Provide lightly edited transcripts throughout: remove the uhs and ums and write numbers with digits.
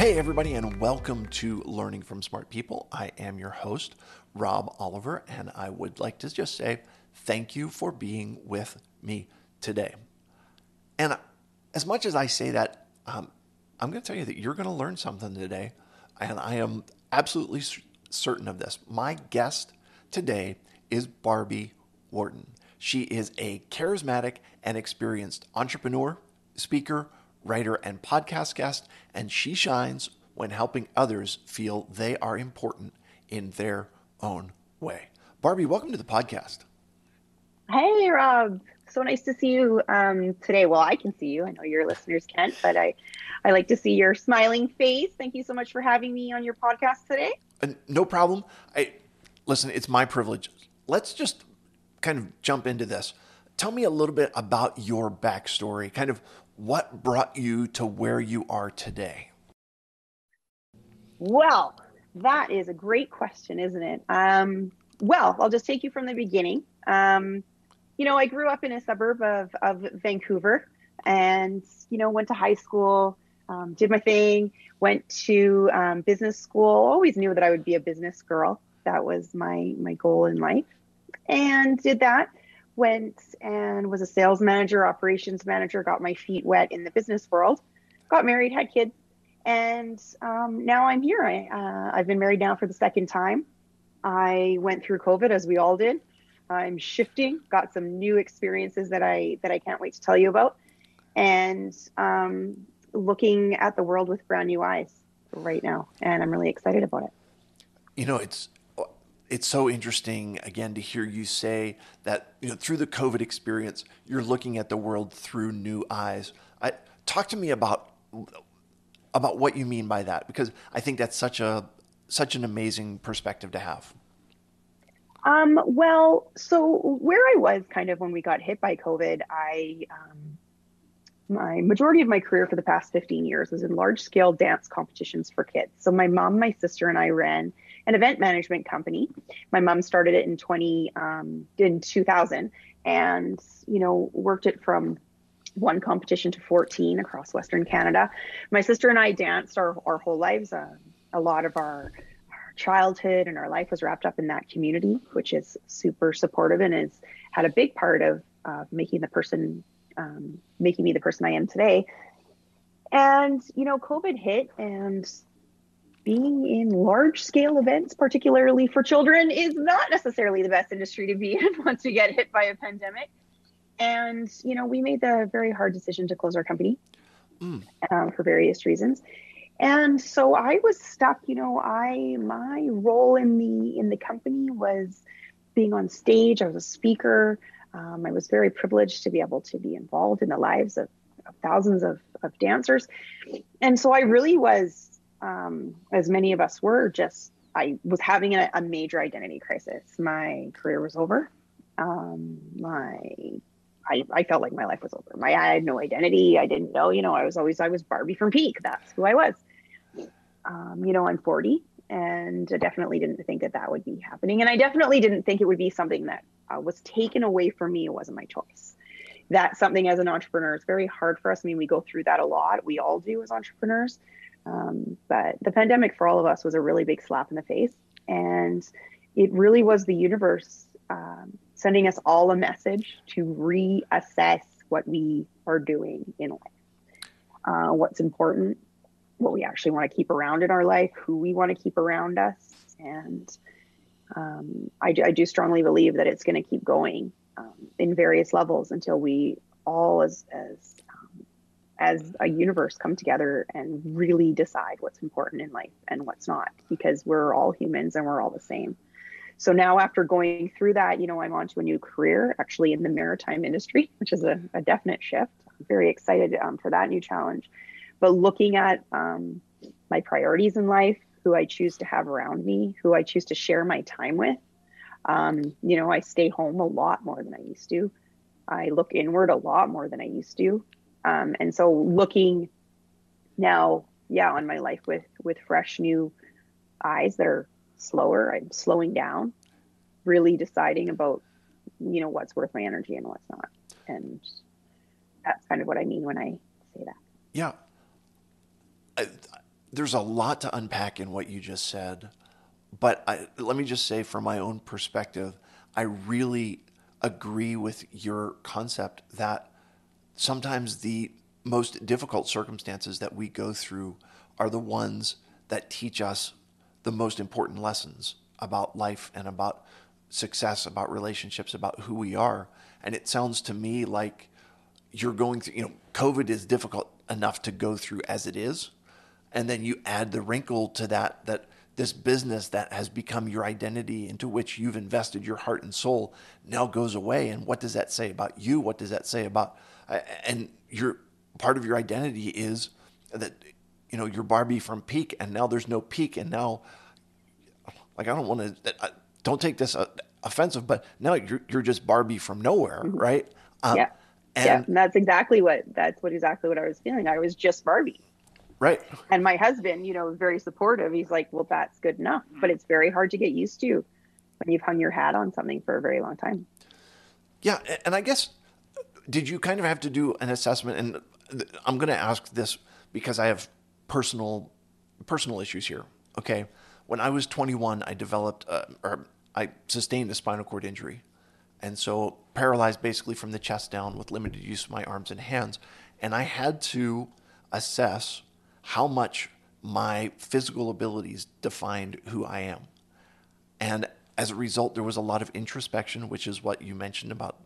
Hey, everybody, and welcome to Learning from Smart People. I am your host, Rob Oliver, and I would like to just say thank you for being with me today. And as much as I say that, I'm going to tell you that you're going to learn something today, and I am absolutely certain of this. My guest today is Barbie Wharton. She is a charismatic and experienced entrepreneur, speaker, writer, and podcast guest, and she shines when helping others feel they are important in their own way. Barbie, welcome to the podcast. Hey, Rob. So nice to see you today. Well, I can see you. I know your listeners can't, but I like to see your smiling face. Thank you so much for having me on your podcast today. No problem. Listen, it's my privilege. Let's just kind of jump into this. Tell me a little bit about your backstory, kind of what brought you to where you are today. Well, that is a great question, isn't it? Well, I'll just take you from the beginning. I grew up in a suburb of Vancouver and, went to high school, did my thing, went to business school, always knew that I would be a business girl. That was my goal in life, and did that. Went and was a sales manager, operations manager, got my feet wet in the business world, got married, had kids, and now I'm here. I've been married now for the second time. I went through COVID as we all did. I'm shifting, got some new experiences that I can't wait to tell you about, and looking at the world with brand new eyes right now, and I'm really excited about it. You know, it's so interesting again to hear you say that, through the COVID experience, you're looking at the world through new eyes. Talk to me about what you mean by that, because I think that's such an amazing perspective to have. Well, so where I was kind of when we got hit by COVID, my majority of my career for the past 15 years was in large scale dance competitions for kids. So my mom, my sister, and I ran an event management company. My mom started it in 2000, and worked it from one competition to 14 across Western Canada. My sister and I danced our whole lives. A lot of our childhood and our life was wrapped up in that community, which is super supportive and has had a big part of making me the person I am today. And COVID hit, and being in large scale events, particularly for children, is not necessarily the best industry to be in once you get hit by a pandemic. And we made the very hard decision to close our company for various reasons. And so I was stuck. My role in the company was being on stage. I was a speaker. I was very privileged to be able to be involved in the lives of thousands of dancers. And so I really was, as many of us were, I was having a major identity crisis. My career was over. I felt like my life was over. I had no identity. I didn't know, I was Barbie from Peak. That's who I was. I'm 40, and I definitely didn't think that would be happening. And I definitely didn't think it would be something that was taken away from me. It wasn't my choice. That's something as an entrepreneur, it's very hard for us. I mean, we go through that a lot. We all do as entrepreneurs. But the pandemic for all of us was a really big slap in the face. And it really was the universe sending us all a message to reassess what we are doing in life, what's important, what we actually want to keep around in our life, who we want to keep around us. And I do strongly believe that it's going to keep going in various levels until we all as a universe come together and really decide what's important in life and what's not, because we're all humans and we're all the same. So now, after going through that, I'm on to a new career, actually in the maritime industry, which is a definite shift. I'm very excited for that new challenge. But looking at my priorities in life, who I choose to have around me, who I choose to share my time with, I stay home a lot more than I used to. I look inward a lot more than I used to. And so looking now, on my life with fresh new eyes that are slower, I'm slowing down, really deciding about, what's worth my energy and what's not. And that's kind of what I mean when I say that. Yeah. there's a lot to unpack in what you just said, but let me just say from my own perspective, I really agree with your concept that sometimes the most difficult circumstances that we go through are the ones that teach us the most important lessons about life and about success, about relationships, about who we are. And it sounds to me like you're going through, COVID is difficult enough to go through as it is. And then you add the wrinkle to that, that this business that has become your identity, into which you've invested your heart and soul, now goes away. And what does that say about you? What does that say about, and your part of your identity is that, you're Barbie from Peak, and now there's no Peak. And now, like, I don't want to, don't take this offensive, but now you're just Barbie from nowhere, Mhm. right? Um, Yeah. Yeah. and And that's what exactly what I was feeling. I was just Barbie. right, And my husband, was very supportive. He's like, well, that's good enough. But it's very hard to get used to when you've hung your hat on something for a very long time. yeah, and I guess, did you kind of have to do an assessment? And I'm going to ask this because I have personal personal issues here. Okay, when I was 21, I developed or I sustained a spinal cord injury, and so paralyzed basically from the chest down with limited use of my arms and hands, and I had to assess how much my physical abilities defined who I am. And as a result, there was a lot of introspection, which is what you mentioned about,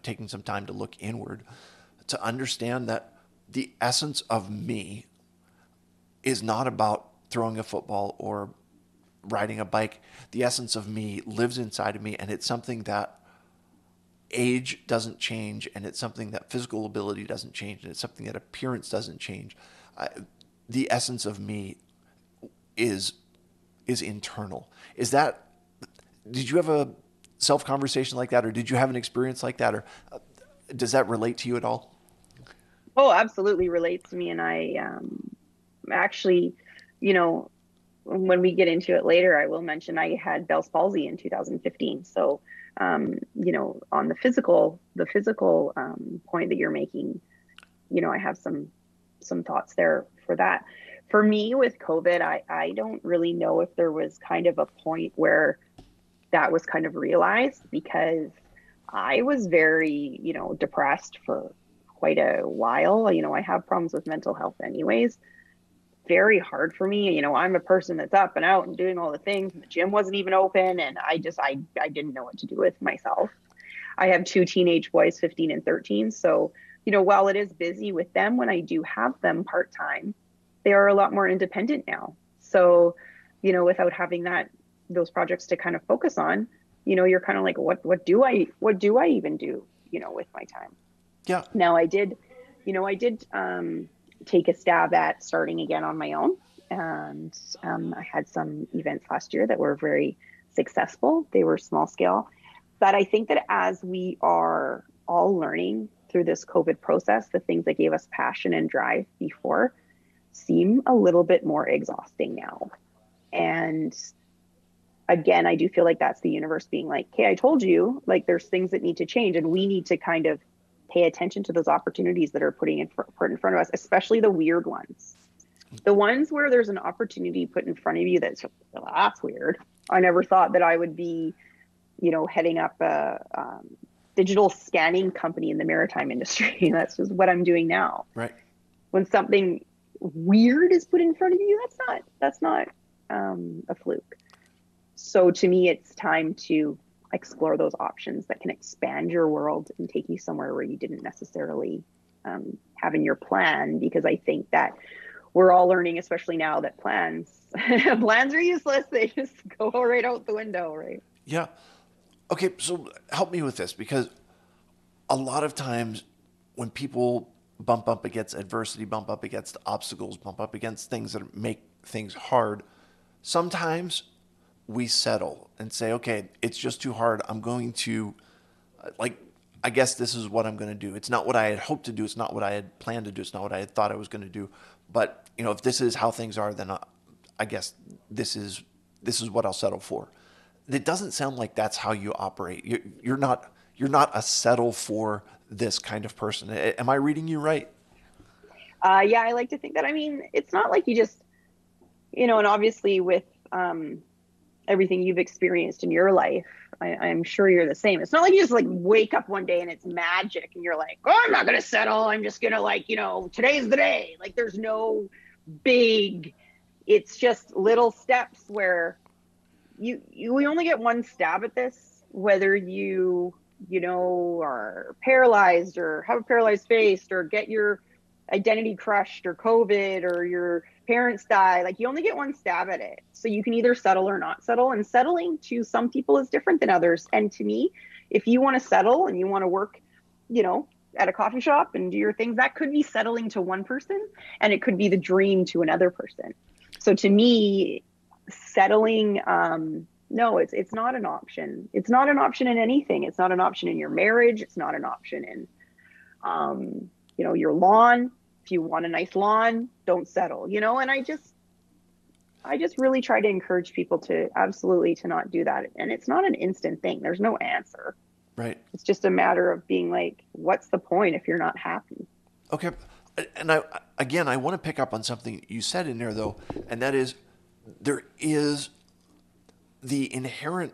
taking some time to look inward, to understand that the essence of me is not about throwing a football or riding a bike. The essence of me lives inside of me, and it's something that age doesn't change, and it's something that physical ability doesn't change, and it's something that appearance doesn't change. I, the essence of me is is internal. Is that, did you have a self conversation like that, or did you have an experience like that, or does that relate to you at all? Oh, absolutely relates to me. And I actually, you know, when we get into it later, I will mention I had Bell's palsy in 2015. So, on the physical point that you're making, I have some thoughts there for that. For me with COVID, I don't really know if there was kind of a point where that was kind of realized, because I was very, depressed for quite a while. I have problems with mental health anyways. Very hard for me. I'm a person that's up and out and doing all the things, and the gym wasn't even open, and I didn't know what to do with myself. I have two teenage boys, 15 and 13. So, while it is busy with them when I do have them part-time, they are a lot more independent now. So, without having those projects to kind of focus on, you're kind of like, what do I even do, with my time? Yeah. Now I did take a stab at starting again on my own. And I had some events last year that were very successful. They were small scale. But I think that as we are all learning through this COVID process, the things that gave us passion and drive before seem a little bit more exhausting now. And again, I do feel like that's the universe being like, hey, I told you, like, there's things that need to change, and we need to kind of pay attention to those opportunities that are put in front of us, especially the weird ones. The ones where there's an opportunity put in front of you that's weird. I never thought that I would be, heading up a digital scanning company in the maritime industry. That's just what I'm doing now. Right. When something weird is put in front of you, that's not a fluke. So to me, it's time to explore those options that can expand your world and take you somewhere where you didn't necessarily have in your plan. Because I think that we're all learning, especially now, that plans are useless. They just go right out the window, right? Yeah. Okay, so help me with this, because a lot of times when people bump up against adversity, bump up against obstacles, bump up against things that make things hard, sometimes we settle and say, okay, it's just too hard. I'm going to, like, I guess this is what I'm going to do. It's not what I had hoped to do. It's not what I had planned to do. It's not what I had thought I was going to do. But, if this is how things are, then I guess this is what I'll settle for. It doesn't sound like that's how you operate. You're not a settle for this kind of person. Am I reading you right? Yeah, I like to think that. I mean, it's not like you just and obviously with everything you've experienced in your life, I'm sure you're the same. It's not like you just like wake up one day and it's magic and you're like, oh, I'm not going to settle. I'm just going to like, today's the day. Like there's no big, it's just little steps where we only get one stab at this, whether are paralyzed or have a paralyzed face or get your identity crushed or COVID or your parents die. Like you only get one stab at it. So you can either settle or not settle. And settling to some people is different than others. And to me, if you want to settle and you want to work, at a coffee shop and do your things, that could be settling to one person and it could be the dream to another person. So to me, settling, no, it's not an option. It's not an option in anything. It's not an option in your marriage. It's not an option in, your lawn. If you want a nice lawn, don't settle, and I just really try to encourage people to absolutely to not do that. And it's not an instant thing. There's no answer. Right. It's just a matter of being like, what's the point if you're not happy? Okay. And I want to pick up on something you said in there though, and that is there is the inherent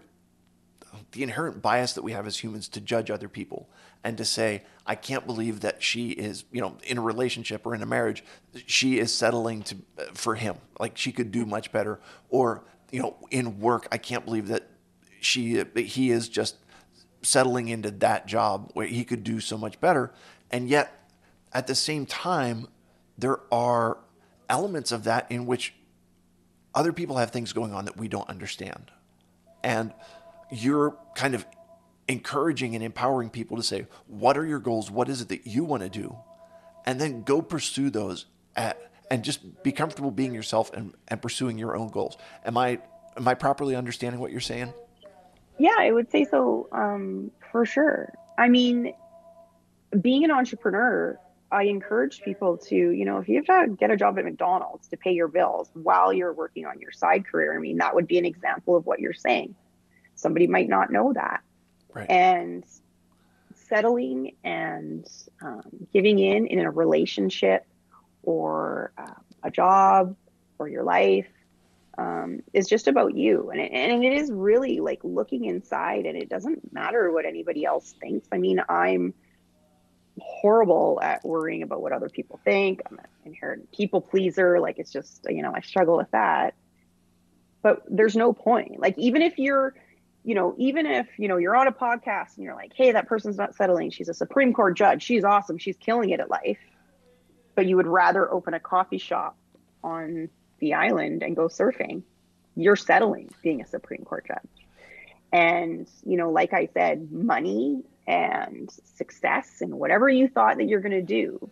bias that we have as humans to judge other people and to say, I can't believe that she is, in a relationship or in a marriage, she is settling for him. Like she could do much better. Or, in work, I can't believe that he is just settling into that job where he could do so much better. And yet at the same time, there are elements of that in which other people have things going on that we don't understand. And you're kind of encouraging and empowering people to say, what are your goals? What is it that you want to do? And then go pursue those and just be comfortable being yourself and pursuing your own goals. Am I properly understanding what you're saying? Yeah, I would say so, for sure. I mean, being an entrepreneur, I encourage people to, if you have to get a job at McDonald's to pay your bills while you're working on your side career, I mean, that would be an example of what you're saying. Somebody might not know that. Right. And settling and giving in a relationship or a job or your life is just about you. And it is really like looking inside, and it doesn't matter what anybody else thinks. I mean, I'm horrible at worrying about what other people think. I'm an inherent people pleaser. Like it's just, I struggle with that. But there's no point. Like even if you're on a podcast and you're like, hey, that person's not settling. She's a Supreme Court judge. She's awesome. She's killing it at life. But you would rather open a coffee shop on the island and go surfing. You're settling being a Supreme Court judge. And, like I said, money and success and whatever you thought that you're going to do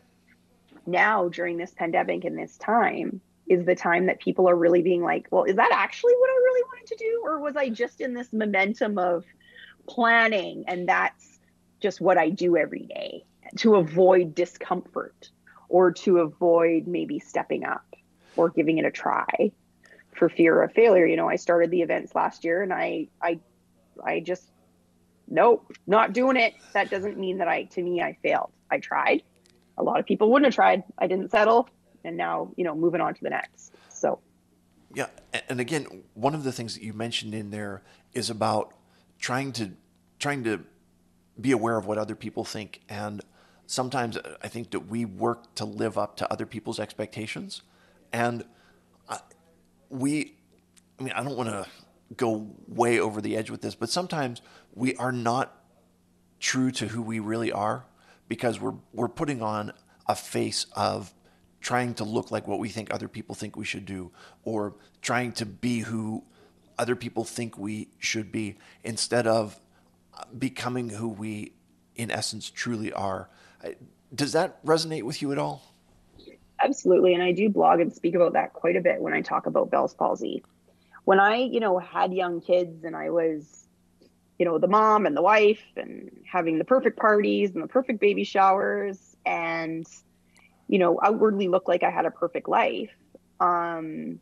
now during this pandemic and this time is the time that people are really being like, well, is that actually what I really wanted to do? Or was I just in this momentum of planning and that's just what I do every day to avoid discomfort or to avoid maybe stepping up or giving it a try for fear of failure? I started the events last year and I just, nope, not doing it. That doesn't mean that I failed. I tried. A lot of people wouldn't have tried. I didn't settle. And now, moving on to the next. So. Yeah. And again, one of the things that you mentioned in there is about trying to be aware of what other people think. And sometimes I think that we work to live up to other people's expectations. And I don't want to go way over the edge with this, but sometimes we are not true to who we really are because we're putting on a face of trying to look like what we think other people think we should do, or trying to be who other people think we should be, instead of becoming who we in essence truly are. Does that resonate with you at all? Absolutely. And I do blog and speak about that quite a bit when I talk about Bell's palsy. When I, had young kids and I was, the mom and the wife and having the perfect parties and the perfect baby showers and, outwardly looked like I had a perfect life. That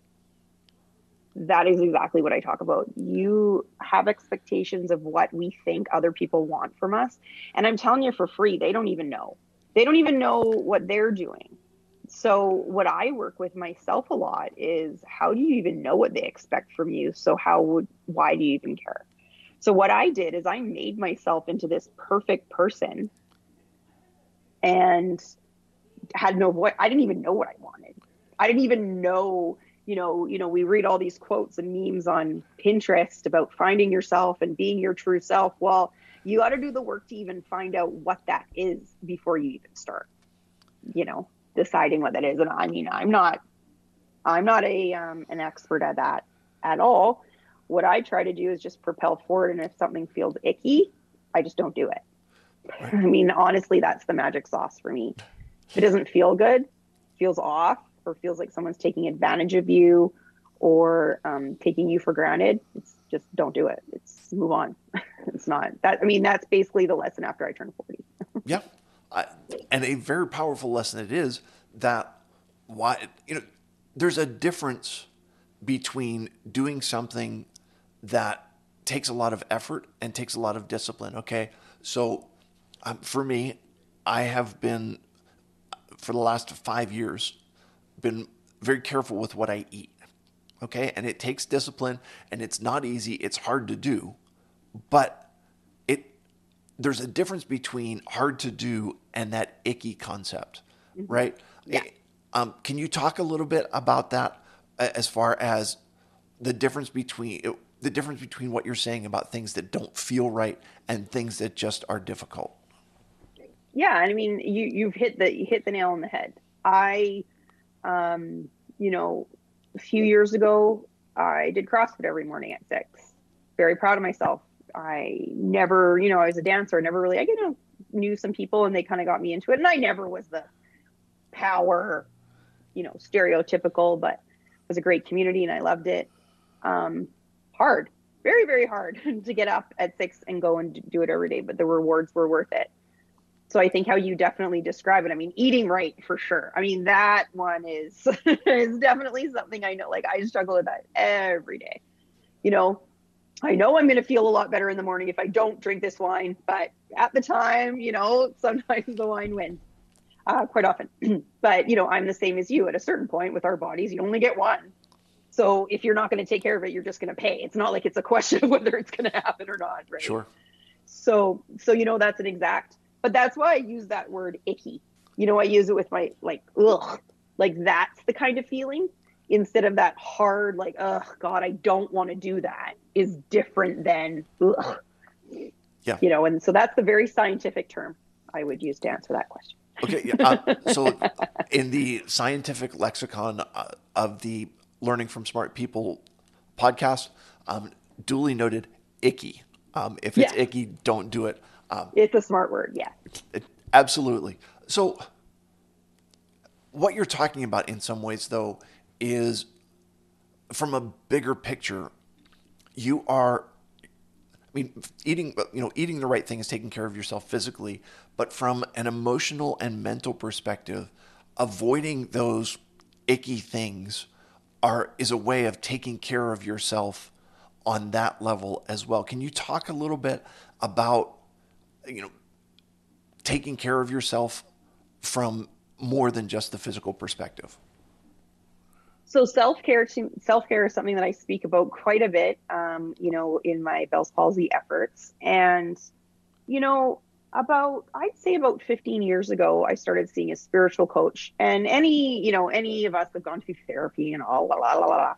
is exactly what I talk about. You have expectations of what we think other people want from us. And I'm telling you for free, they don't even know. They don't even know what they're doing. So what I work with myself a lot is, how do you even know what they expect from you? So why do you even care? So what I did is I made myself into this perfect person and had no voice. I didn't even know what I wanted. I didn't even know, we read all these quotes and memes on Pinterest about finding yourself and being your true self. Well, you got to do the work to even find out what that is before you even start, you know, deciding what that is. And I mean, I'm not an expert at that at all. What I try to do is just propel forward. And if something feels icky, I just don't do it. Right. I mean, honestly, that's the magic sauce for me. If it doesn't feel good, feels off, or feels like someone's taking advantage of you, or taking you for granted, it's just don't do it. It's move on. It's not that. I mean, that's basically the lesson after I turned 40. Yeah. And a very powerful lesson it is that there's a difference between doing something that takes a lot of effort and takes a lot of discipline. Okay. So for me, I have been, for the last 5 years, been very careful with what I eat. Okay. And it takes discipline and it's not easy. It's hard to do, but it, there's a difference between hard to do and that icky concept, Mm-hmm. right? Yeah. Can you talk a little bit about that, as far as the difference between what you're saying about things that don't feel right and things that just are difficult? Yeah. And I mean, you hit the nail on the head. I, um, you know, a few years ago, I did CrossFit every morning at 6. Very proud of myself. I never, I was a dancer. I never really, knew some people and they kind of got me into it. And I never was the power, stereotypical, but it was a great community and I loved it. Um, Hard, very, very hard to get up at 6 and go and do it every day, but the rewards were worth it. So I think how you definitely describe it. I mean, eating right for sure. I mean, that one is is definitely something I know. Like I struggle with that every day. You know, I know I'm going to feel a lot better in the morning if I don't drink this wine, but at the time, sometimes the wine wins. Quite often. But I'm the same as you. At a certain point with our bodies, you only get one. So if you're not going to take care of it, you're just going to pay. It's not like it's a question of whether it's going to happen or not, right? Sure. So that's an exact. But that's why I use that word icky. I use it with my like ugh, like that's the kind of feeling, instead of that hard like, ugh, God, I don't want to do that, is different than ugh. Yeah. And so that's the very scientific term I would use to answer that question. Okay. Yeah. So in the scientific lexicon of the Learning from Smart People podcast, duly noted, icky. If it's Yeah, icky, don't do it. it's a smart word. Yeah. Absolutely. So what you're talking about in some ways, though, is from a bigger picture. You are, I mean, eating the right thing is taking care of yourself physically, but from an emotional and mental perspective, avoiding those icky things is a way of taking care of yourself on that level as well. Can you talk a little bit about, you know, taking care of yourself from more than just the physical perspective? So self care is something that I speak about quite a bit, in my Bell's palsy efforts. And you know, I'd say about 15 years ago, I started seeing a spiritual coach. And any of us have gone through therapy and all, la, la, la, la.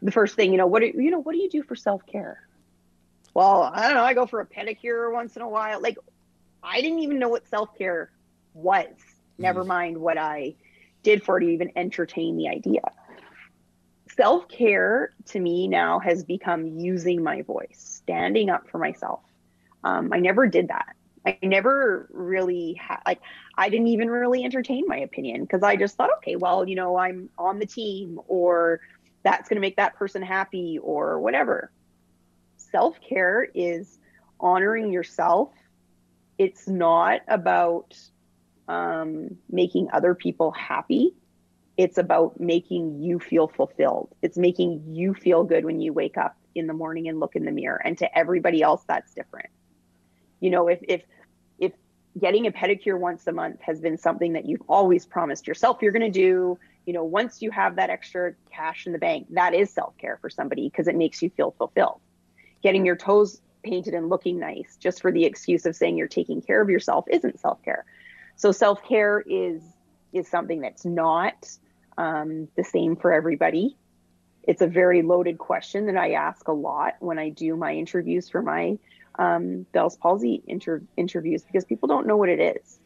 The first thing, what do you do for self care? Well, I don't know. I go for a pedicure once in a while. Like I didn't even know what self care was. Mm. Never mind what I did for it to even entertain the idea. Self care to me now has become using my voice, standing up for myself. I never did that. I never really like, I didn't even really entertain my opinion because I just thought, okay, well, I'm on the team, or that's going to make that person happy or whatever. Self care is honoring yourself. It's not about making other people happy. It's about making you feel fulfilled. It's making you feel good when you wake up in the morning and look in the mirror. And to everybody else, that's different. If getting a pedicure once a month has been something that you've always promised yourself you're going to do. Once you have that extra cash in the bank, that is self-care for somebody because it makes you feel fulfilled. Getting your toes painted and looking nice just for the excuse of saying you're taking care of yourself isn't self-care. So self-care is something that's not the same for everybody. It's a very loaded question that I ask a lot when I do my interviews for my Bell's palsy interviews, because people don't know what it is.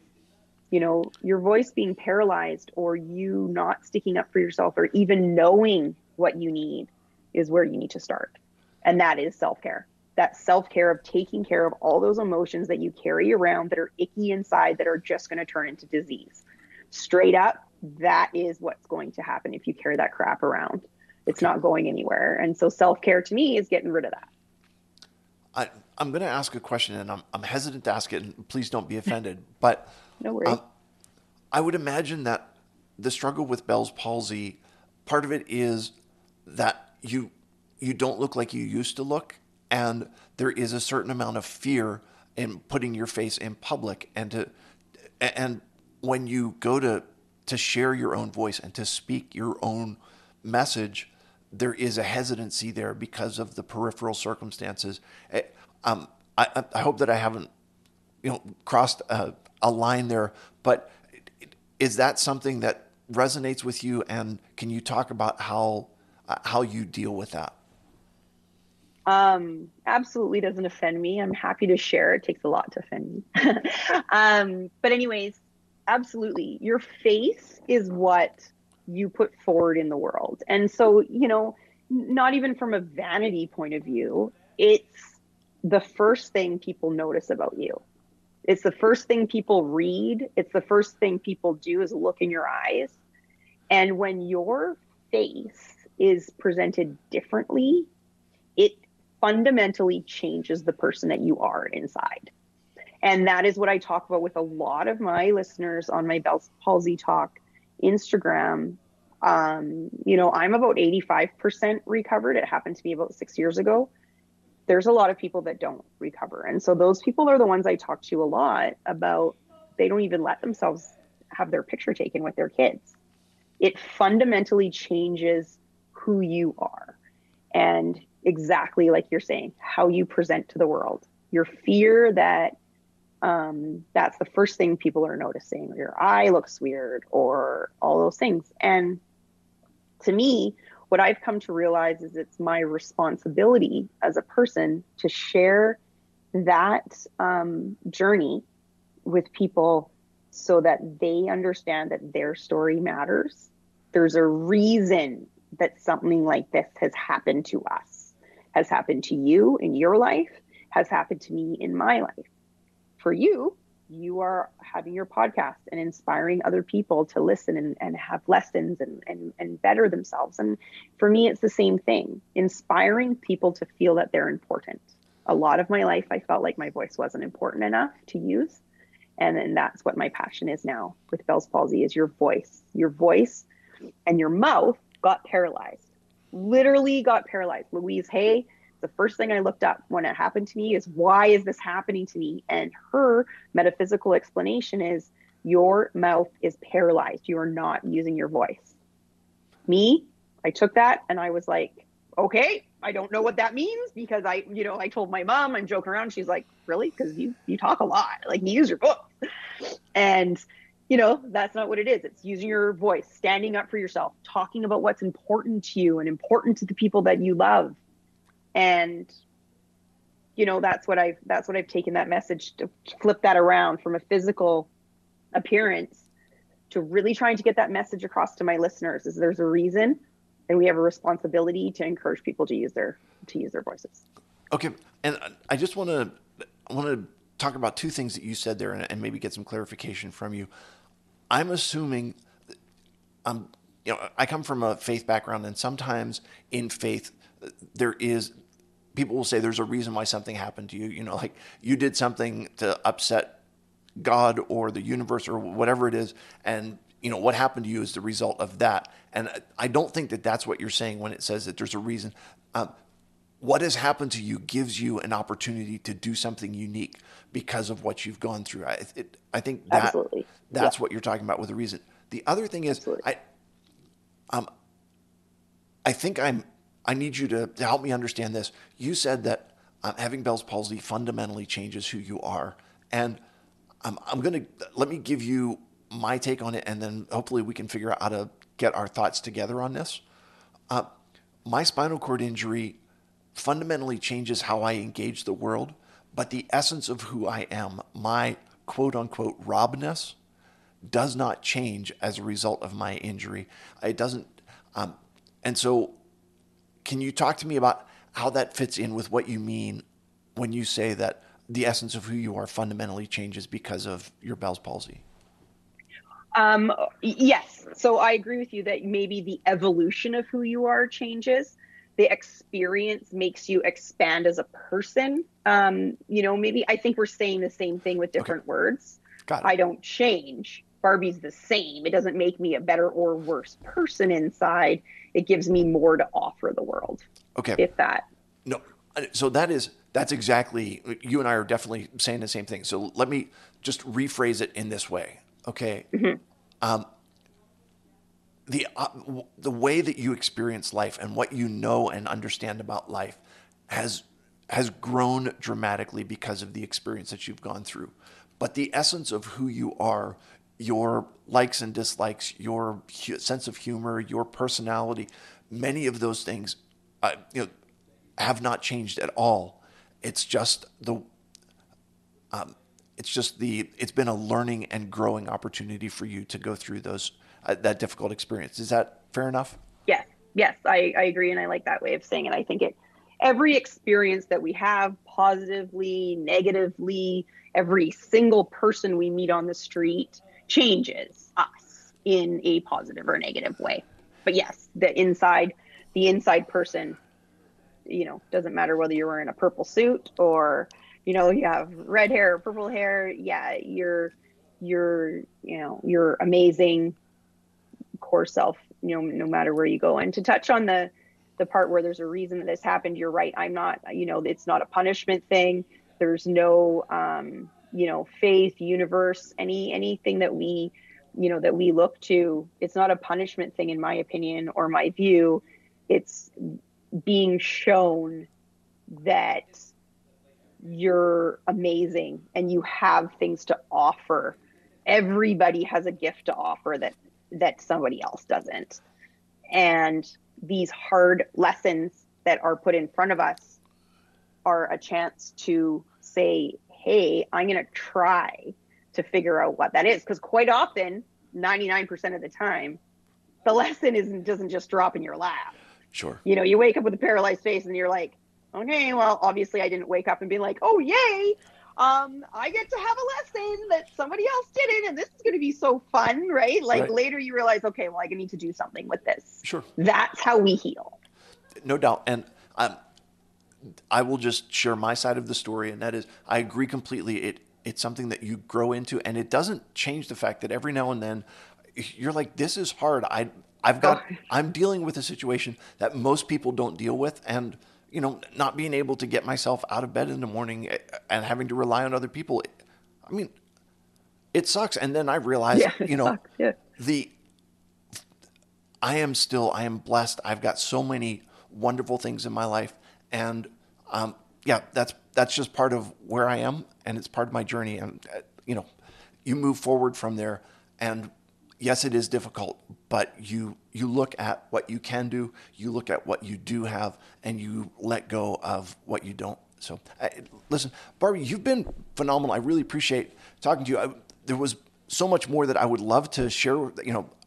Your voice being paralyzed, or you not sticking up for yourself, or even knowing what you need, is where you need to start. And that is self-care. That self-care of taking care of all those emotions that you carry around that are icky inside, that are just going to turn into disease. Straight up, that is what's going to happen if you carry that crap around. It's not going anywhere. And so self-care to me is getting rid of that. I'm going to ask a question, and I'm hesitant to ask it, and please don't be offended. But no worries. I would imagine that the struggle with Bell's palsy, part of it is that you don't look like you used to look, and there is a certain amount of fear in putting your face in public, and when you go to share your own voice and to speak your own message, there is a hesitancy there because of the peripheral circumstances. I hope that I haven't, crossed a line there, but is that something that resonates with you? And can you talk about how you deal with that? Absolutely doesn't offend me. I'm happy to share. It takes a lot to offend me. But anyways, absolutely. Your face is what you put forward in the world. And so, not even from a vanity point of view, it's the first thing people notice about you. It's the first thing people read. It's the first thing people do is look in your eyes. And when your face is presented differently, it fundamentally changes the person that you are inside. And that is what I talk about with a lot of my listeners on my Bell's Palsy Talk Instagram. I'm about 85% recovered. It happened to me about 6 years ago. There's a lot of people that don't recover. And so those people are the ones I talk to a lot about. They don't even let themselves have their picture taken with their kids. It fundamentally changes who you are. And exactly like you're saying, how you present to the world. Your fear that that's the first thing people are noticing, or your eye looks weird, or all those things. And to me, what I've come to realize is it's my responsibility as a person to share that journey with people so that they understand that their story matters. There's a reason that something like this has happened to us, has happened to you in your life, has happened to me in my life. For you, you are having your podcast and inspiring other people to listen and have lessons and better themselves. And for me, it's the same thing, inspiring people to feel that they're important. A lot of my life, I felt like my voice wasn't important enough to use. And then that's what my passion is now with Bell's palsy, is your voice. Your voice and your mouth got paralyzed, literally got paralyzed. Louise Hay, the first thing I looked up when it happened to me is, why is this happening to me? And her metaphysical explanation is, your mouth is paralyzed. You are not using your voice. Me, I took that and I was like, okay, I don't know what that means, because I told my mom, I'm joking around. She's like, really? Because you talk a lot, like you use your voice. And that's not what it is. It's using your voice, standing up for yourself, talking about what's important to you and important to the people that you love. And, that's what I've taken that message to flip that around from a physical appearance to really trying to get that message across to my listeners, is there's a reason, and we have a responsibility to encourage people to use their voices. Okay. And I just want to talk about two things that you said there, and maybe get some clarification from you. I'm assuming, I come from a faith background, and sometimes in faith, people will say there's a reason why something happened to you. Like you did something to upset God or the universe or whatever it is, and what happened to you is the result of that. And I don't think that that's what you're saying when it says that there's a reason. what has happened to you gives you an opportunity to do something unique because of what you've gone through. I think Absolutely. Yeah, that's what you're talking about with the reason. The other thing is, absolutely. I think I need you to help me understand this. You said that having Bell's palsy fundamentally changes who you are, and I'm gonna let me give you my take on it, and then hopefully we can figure out how to get our thoughts together on this. My spinal cord injury fundamentally changes how I engage the world, but the essence of who I am, my quote unquote Robness, does not change as a result of my injury. It doesn't. And so, can you talk to me about how that fits in with what you mean when you say that the essence of who you are fundamentally changes because of your Bell's palsy? Yes. So I agree with you that maybe the evolution of who you are changes. The experience makes you expand as a person. Maybe I think we're saying the same thing with Okay, different words. got it. I don't change. Barbie's the same. It doesn't make me a better or worse person inside. It gives me more to offer the world, Okay, if that. no, so that's exactly, you and I are definitely saying the same thing. So let me just rephrase it in this way. Okay, Mhm. the way that you experience life and what you know and understand about life has has grown dramatically because of the experience that you've gone through. But the essence of who you are, your likes and dislikes, your sense of humor, your personality, many of those things, you know, have not changed at all. It's just the it's been a learning and growing opportunity for you to go through those that difficult experience. Is that fair enough? Yes, yes, I agree. And I like that way of saying it. I think every experience that we have, positively, negatively, every single person we meet on the street changes us in a positive or negative way. But yes, the inside person, doesn't matter whether you're wearing a purple suit or, you have red hair or purple hair. Yeah, you're amazing core self, no matter where you go. And to touch on the part where there's a reason that this happened, you're right. I'm not, it's not a punishment thing. There's no, faith, universe, anything that we look to. It's not a punishment thing, in my opinion or my view. It's being shown that you're amazing and you have things to offer. Everybody has a gift to offer that somebody else doesn't. And these hard lessons that are put in front of us are a chance to say, hey, I'm going to try to figure out what that is. Because quite often, 99% of the time, the lesson doesn't just drop in your lap. Sure. You wake up with a paralyzed face and you're like, okay, well, obviously I didn't wake up and be like, oh, yay. I get to have a lesson that somebody else didn't, and this is going to be so fun, right? Like Right. later you realize, okay, well, I need to do something with this. Sure. That's how we heal. No doubt. And I will just share my side of the story, and that is, I agree completely. It's something that you grow into, and it doesn't change the fact that every now and then you're like, this is hard. Oh, I'm dealing with a situation that most people don't deal with, and not being able to get myself out of bed in the morning and having to rely on other people. I mean, it sucks. And then I realized, yeah, it sucks. Yeah. the I am blessed. I've got so many wonderful things in my life, and yeah, that's just part of where I am, and it's part of my journey. And you move forward from there, and yes, it is difficult, but you look at what you can do, you look at what you do have, and you let go of what you don't. So, listen, Barbie, you've been phenomenal. I really appreciate talking to you. There was so much more that I would love to share,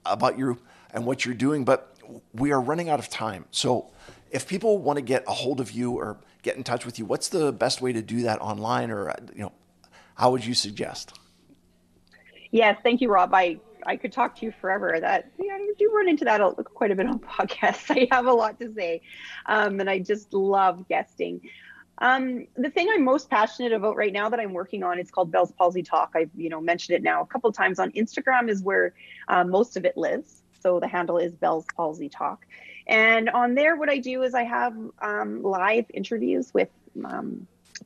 about you and what you're doing, but we are running out of time. So, if people want to get a hold of you or get in touch with you, what's the best way to do that online, or how would you suggest? Yes, thank you, Rob. I could talk to you forever. That I do run into that quite a bit on podcasts. I have a lot to say, and I just love guesting. The thing I'm most passionate about right now that I'm working on, it's called Bell's Palsy Talk. I've mentioned it now a couple of times on Instagram, is where most of it lives. So the handle is Bell's Palsy Talk. And on there, what I do is I have live interviews with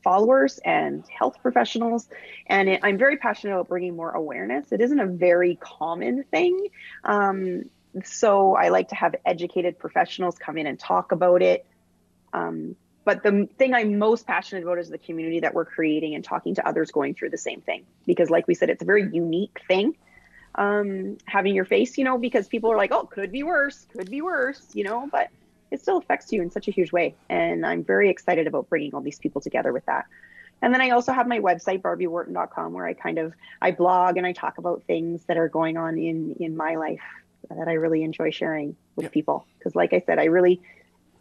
followers and health professionals. And I'm very passionate about bringing more awareness. It isn't a very common thing. So I like to have educated professionals come in and talk about it. But the thing I'm most passionate about is the community that we're creating and talking to others going through the same thing. Because like we said, it's a very unique thing, having your face, because people are like, oh, could be worse, but it still affects you in such a huge way. And I'm very excited about bringing all these people together with that. And then I also have my website, barbiewharton.com, where I blog and I talk about things that are going on in my life that I really enjoy sharing with people. Because like I said, I really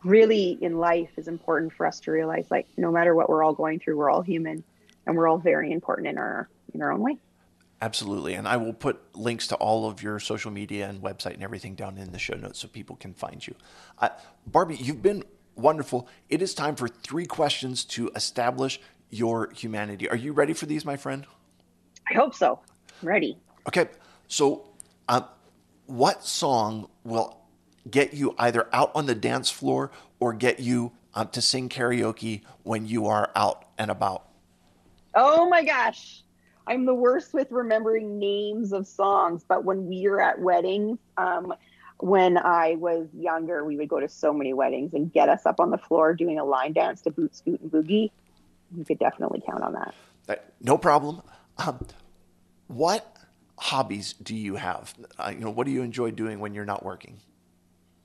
in life is important for us to realize, like, no matter what we're all going through, we're all human and we're all very important in our own way. Absolutely. And I will put links to all of your social media and website and everything down in the show notes so people can find you. Barbie, you've been wonderful. It is time for 3 questions to establish your humanity. Are you ready for these, my friend? I hope so. I'm ready. Okay. So what song will get you either out on the dance floor or get you to sing karaoke when you are out and about? Oh my gosh. I'm the worst with remembering names of songs, but when we were at weddings, when I was younger, we would go to so many weddings and get us up on the floor doing a line dance to Boot, Scoot, and Boogie. You could definitely count on that. No problem. What hobbies do you have? What do you enjoy doing when you're not working?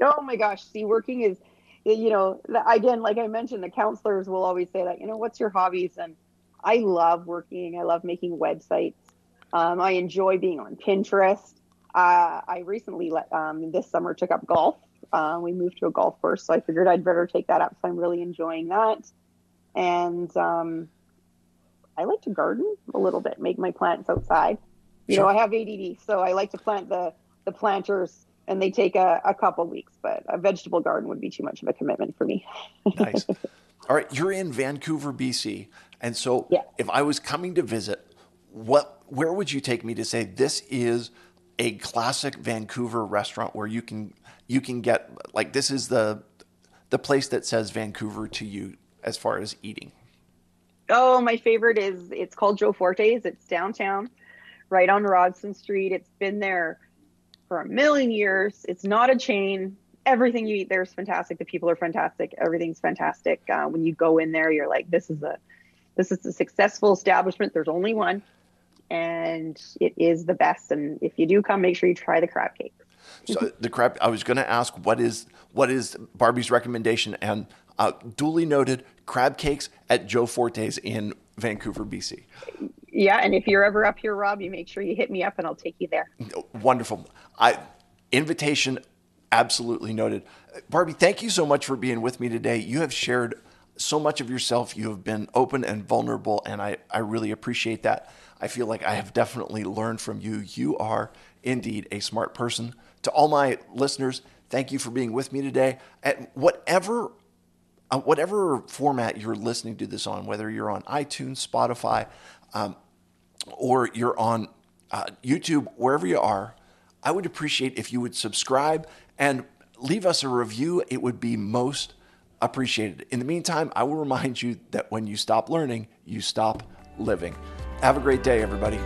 Oh my gosh. See, working is, again, like I mentioned, the counselors will always say that, what's your hobbies? And I love working. I love making websites. I enjoy being on Pinterest. I recently, this summer, took up golf. We moved to a golf course, so I figured I'd better take that up. So I'm really enjoying that. And I like to garden a little bit, make my plants outside. Sure. I have ADD, so I like to plant the planters, and they take a couple weeks. But a vegetable garden would be too much of a commitment for me. Nice. All right, you're in Vancouver, BC. And so if I was coming to visit, where would you take me to say this is a classic Vancouver restaurant where you can get, like, this is the place that says Vancouver to you as far as eating? Oh, my favorite it's called Joe Forte's. It's downtown, right on Rodson Street. It's been there for a million years. It's not a chain. Everything you eat there is fantastic. The people are fantastic. Everything's fantastic. When you go in there, you're like, this is a successful establishment. There's only one, and it is the best. And if you do come, make sure you try the crab cake. So the crab, I was going to ask, what is Barbie's recommendation? And duly noted, crab cakes at Joe Forte's in Vancouver, BC. Yeah, and if you're ever up here, Rob, you make sure you hit me up and I'll take you there. Wonderful. Invitation absolutely noted. Barbie, thank you so much for being with me today. You have shared so much of yourself. You have been open and vulnerable, and I really appreciate that. I feel like I have definitely learned from you. You are indeed a smart person. To all my listeners, thank you for being with me today. At whatever format you're listening to this on, whether you're on iTunes, Spotify, or you're on YouTube, wherever you are, I would appreciate if you would subscribe and leave us a review. It would be most appreciated. In the meantime, I will remind you that when you stop learning, you stop living. Have a great day, everybody.